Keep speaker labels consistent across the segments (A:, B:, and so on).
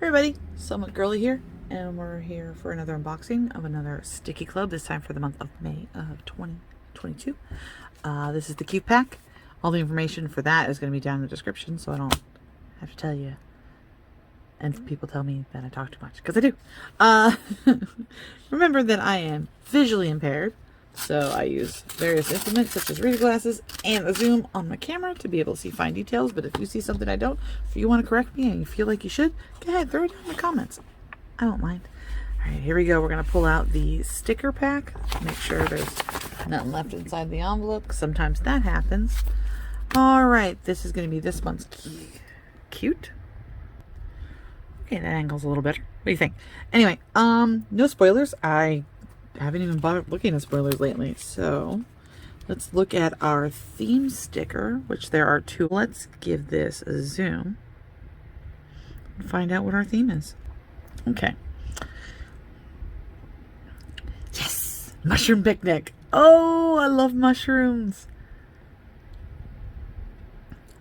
A: Everybody, Somewhat Girly here, and we're here for another unboxing of another Stickii Club, this time for the month of May of 2022. This is the cute pack. All the information for that is going to be down in the description, so I don't have to tell you. And people tell me that I talk too much, because I do. Remember that I am visually impaired, so I use various implements such as reader glasses and a zoom on my camera to be able to see fine details. But if you see something I don't, if you want to correct me and you feel like you should, go ahead, throw it down in the comments. I don't mind. All right, here we go. We're going to pull out the sticker pack. Make sure there's nothing left inside the envelope, because sometimes that happens. All right, this is going to be this month's cute. Okay, that angle's a little better. What do you think? Anyway, no spoilers. I haven't even bothered looking at spoilers lately. So let's look at our theme sticker, which there are two. Let's give this a zoom and find out what our theme is. Okay. Yes! Mushroom picnic. Oh, I love mushrooms.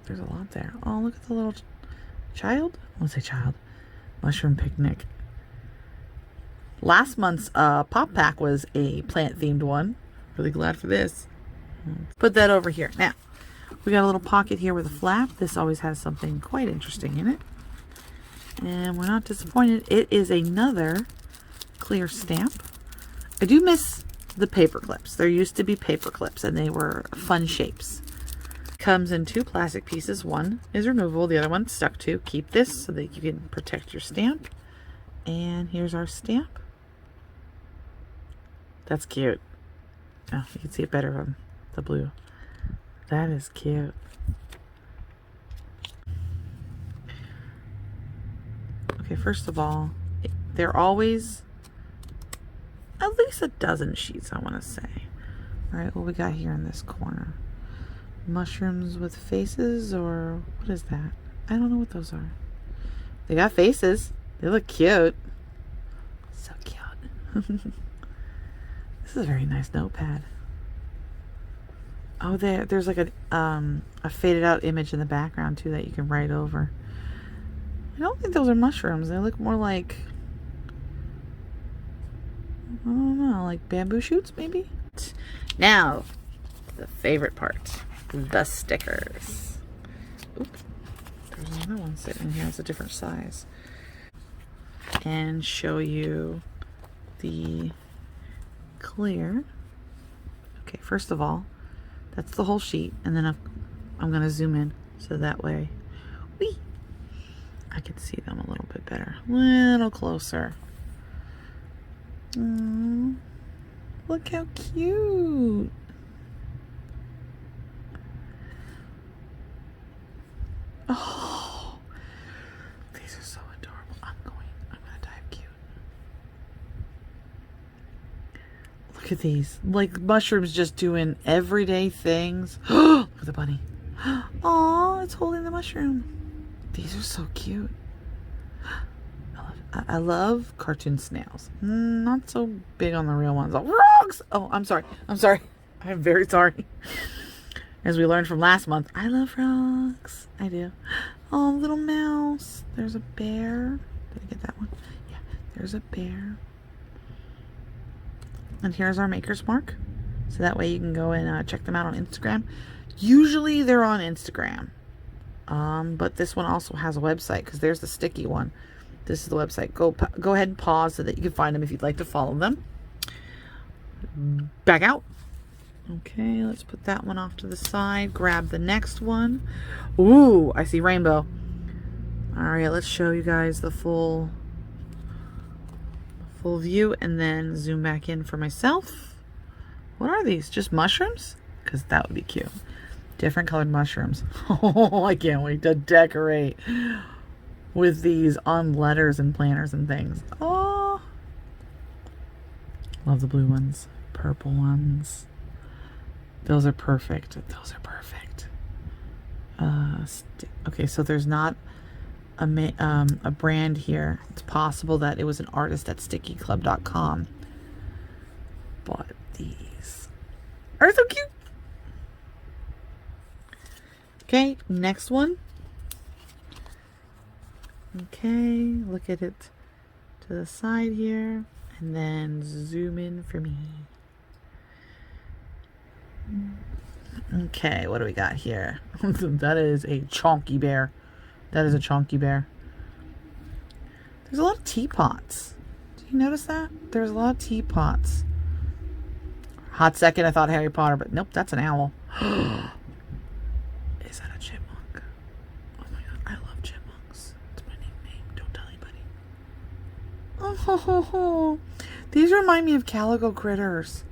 A: There's a lot there. Oh, look at the little child. I won't say child. Mushroom picnic. Last month's pop pack was a plant themed one. Really glad for this. Let's put that over here. Now, we got a little pocket here with a flap. This always has something quite interesting in it. And we're not disappointed. It is another clear stamp. I do miss the paper clips. There used to be paper clips and they were fun shapes. Comes in two plastic pieces. One is removable, the other one's stuck to. Keep this so that you can protect your stamp. And here's our stamp. That's cute. Oh, you can see it better on the blue. That is cute. Okay, first of all, they're always at least a dozen sheets, I want to say. All right, what we got here in this corner? Mushrooms with faces, or what is that? I don't know what those are. They got faces. They look cute. So cute. This is a very nice notepad. Oh, there's like a faded out image in the background too that you can write over. I don't think those are mushrooms. They look more like, I don't know, like bamboo shoots maybe? Now, the favorite part. The stickers. Oops, there's another one sitting here. It's a different size. And show you the clear. Okay, first of all, that's the whole sheet, and then I'm going to zoom in so that way I can see them a little bit better. A little closer. Look how cute. Oh, these are so adorable. I'm gonna type cute. Look at these. Like mushrooms just doing everyday things. Look at the bunny. Oh, it's holding the mushroom. These are so cute. I love cartoon snails. Not so big on the real ones. Oh, frogs! Oh, I'm sorry. I'm very sorry. As we learned from last month, I love frogs. I do. Oh, little mouse. There's a bear. Did I get that one? Yeah, there's a bear. And here's our maker's mark. So that way you can go and check them out on Instagram. Usually they're on Instagram. But this one also has a website, because there's the sticky one. This is the website. Go ahead and pause so that you can find them if you'd like to follow them. Back out. Okay, let's put that one off to the side. Grab the next one. Ooh, I see rainbow. All right, let's show you guys the full view and then zoom back in for myself. What are these? Just mushrooms? Because that would be cute. Different colored mushrooms. Oh, I can't wait to decorate with these on letters and planners and things. Oh, love the blue ones. Purple ones. Those are perfect. Those are perfect. Okay, so there's not a brand here. It's possible that it was an artist at stickiiclub.com. But these are so cute. Okay, next one. Okay, look at it to the side here, and then zoom in for me. Okay, what do we got here? That is a chonky bear. That is a chonky bear. There's a lot of teapots. Do you notice that? There's a lot of teapots. Hot second, I thought Harry Potter, but nope, that's an owl. Is that a chipmunk? Oh my god, I love chipmunks. It's my nickname. Don't tell anybody. Oh, these remind me of calico critters.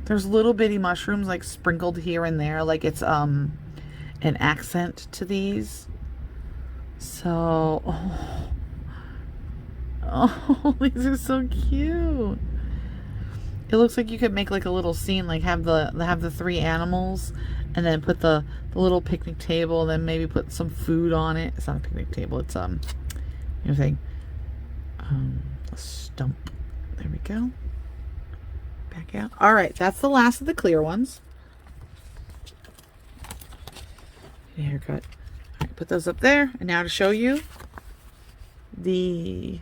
A: There's little bitty mushrooms like sprinkled here and there, like it's an accent to these. So, oh, these are so cute. It looks like you could make like a little scene, like have the three animals, and then put the little picnic table, and then maybe put some food on it. It's not a picnic table. It's a stump. There we go. Back out. All right, that's the last of the clear ones. Get a haircut. All right, put those up there, and now to show you the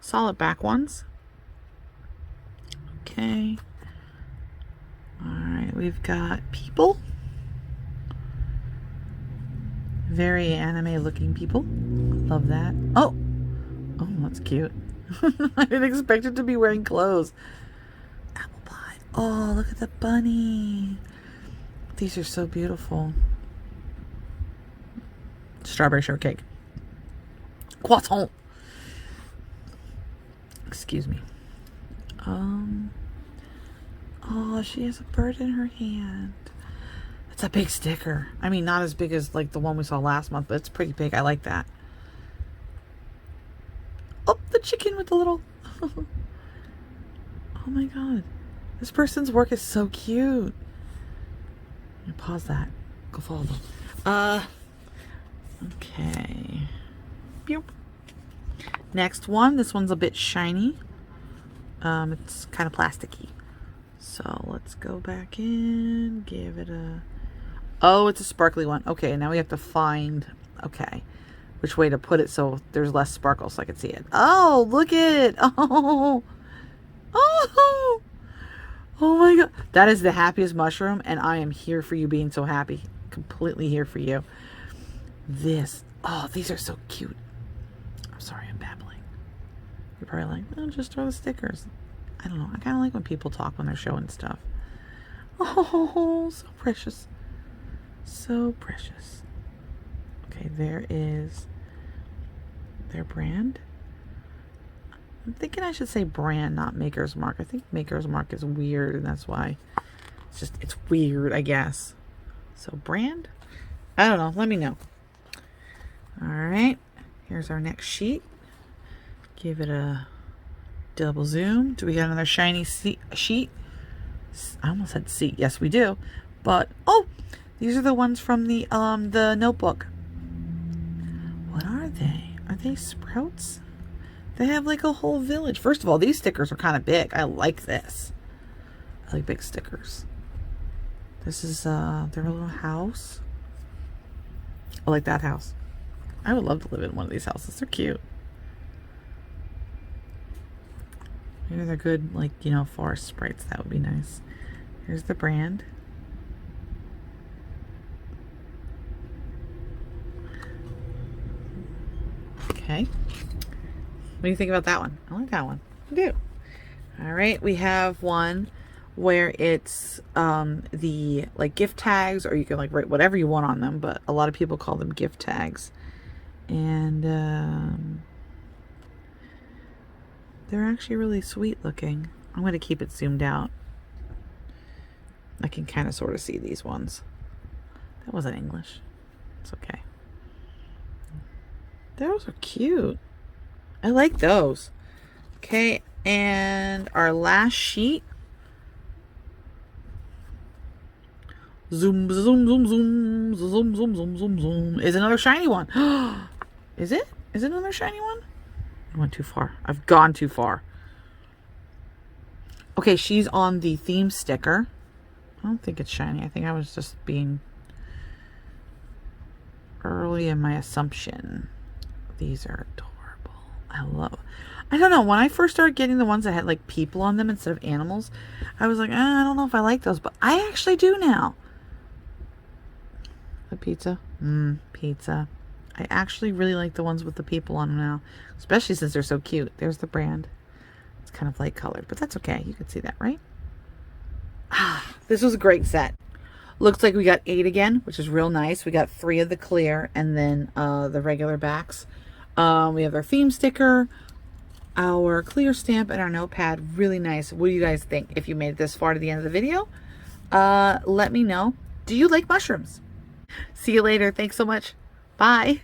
A: solid back ones. Okay. All right, we've got people. Very anime looking people. Love that. Oh, that's cute. I didn't expect it to be wearing clothes. Apple pie. Oh, look at the bunny. These are so beautiful. Strawberry shortcake. Croissant. Excuse me. Oh, she has a bird in her hand. It's a big sticker. I mean, not as big as like the one we saw last month, but it's pretty big. I like that. Oh, the chicken with the little... Oh my god. This person's work is so cute. Pause that. Go follow them. Okay. Beep. Next one. This one's a bit shiny. It's kind of plasticky. So let's go back in. Give it a... Oh, it's a sparkly one. Okay, now we have to find... Okay. Which way to put it so there's less sparkle so I can see it. Oh, look at it. Oh. Oh. Oh my god. That is the happiest mushroom, and I am here for you being so happy. Completely here for you. This. Oh, these are so cute. I'm sorry, I'm babbling. You're probably like, oh, just throw the stickers. I don't know. I kind of like when people talk when they're showing stuff. Oh, so precious. So precious. Okay, there is their brand. I'm thinking I should say brand, not Maker's Mark. I think Maker's Mark is weird, and that's why it's weird, I guess. So brand? I don't know. Let me know. All right. Here's our next sheet. Give it a double zoom. Do we got another shiny sheet? I almost said seat. Yes, we do. But, oh, these are the ones from the notebook. What are they? Are they sprouts? They have like a whole village. First of all, these stickers are kind of big. I like this. I like big stickers. This is their little house. I like that house. I would love to live in one of these houses. They're cute. Maybe they're good, like, you know, forest sprites. That would be nice. Here's the brand. Okay. What do you think about that one? I like that one. I do. All right. We have one where it's the like gift tags, or you can like write whatever you want on them, but a lot of people call them gift tags. And they're actually really sweet looking. I'm going to keep it zoomed out. I can kind of sort of see these ones. That wasn't English. It's okay. Those are cute. I like those. Okay, and our last sheet. Zoom, zoom, zoom, zoom, zoom, zoom, zoom, zoom, zoom. Is another shiny one. Is it? Is it another shiny one? I went too far. I've gone too far. Okay, she's on the theme sticker. I don't think it's shiny. I think I was just being early in my assumption. These are adorable. I don't know, when I first started getting the ones that had like people on them instead of animals, I was like, I don't know if I like those, but I actually do now. The pizza. Pizza. I actually really like the ones with the people on them now, especially since they're so cute. There's the brand. It's kind of light colored, but that's okay. You can see that, right? This was a great set. Looks like we got 8 again, which is real nice. We got 3 of the clear and then the regular backs. We have our theme sticker, our clear stamp, and our notepad. Really nice. What do you guys think? If you made it this far to the end of the video, let me know. Do you like mushrooms? See you later. Thanks so much. Bye.